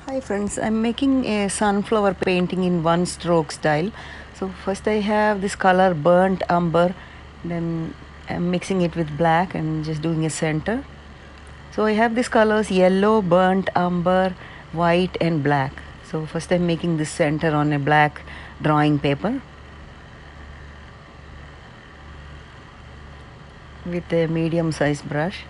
Hi friends, I'm making a sunflower painting in one stroke style. So first I have this color burnt umber, then I'm mixing it with black and just doing a center. So I have these colors yellow, burnt umber, white and black. So first I'm making this center on a black drawing paper with a medium sized brush.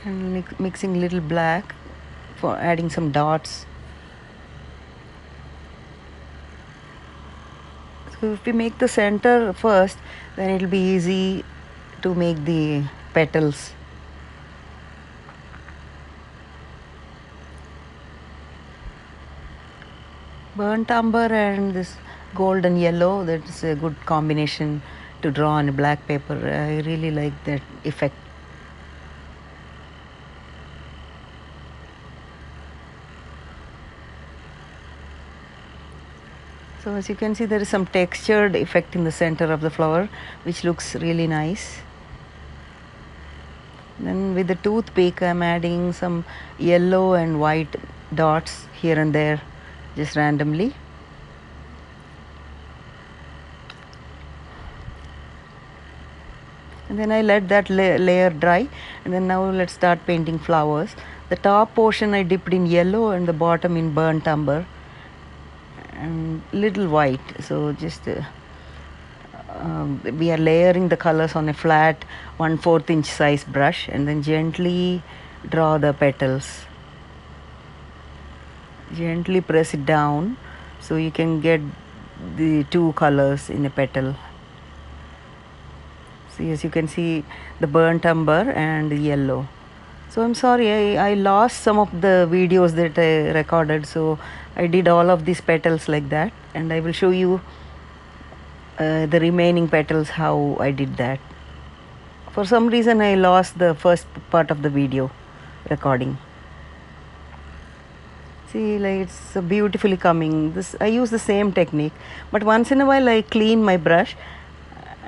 And mixing little black for adding some dots. So if we make the center first, then it will be easy to make the petals. Burnt umber and this golden yellow, that's a good combination to draw on a black paper. I really like that effect. So as you can see, there is some textured effect in the center of the flower, which looks really nice. Then with the toothpick, I'm adding some yellow and white dots here and there, just randomly. And then I let that layer dry, and then now let's start painting flowers. The top portion I dipped in yellow and the bottom in burnt umber and little white. So just we are layering the colors on a flat 1/4 inch size brush and then gently draw the petals. Gently press it down so you can get the two colors in a petal. See, as you can see, the burnt umber and the yellow. So I'm sorry, I lost some of the videos that I recorded, so I did all of these petals like that, and I will show you the remaining petals how I did that. For some reason I lost the first part of the video recording. See, like it's beautifully coming. This I use the same technique, but once in a while I clean my brush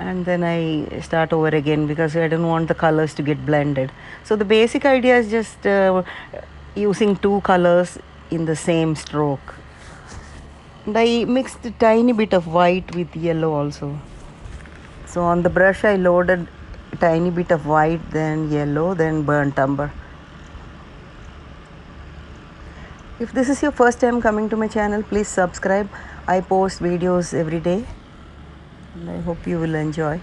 and then I start over again because I don't want the colors to get blended. So the basic idea is just using two colors in the same stroke. And I mixed a tiny bit of white with yellow also. So on the brush I loaded a tiny bit of white, then yellow, then burnt umber. If this is your first time coming to my channel, please subscribe. I post videos every day and I hope you will enjoy.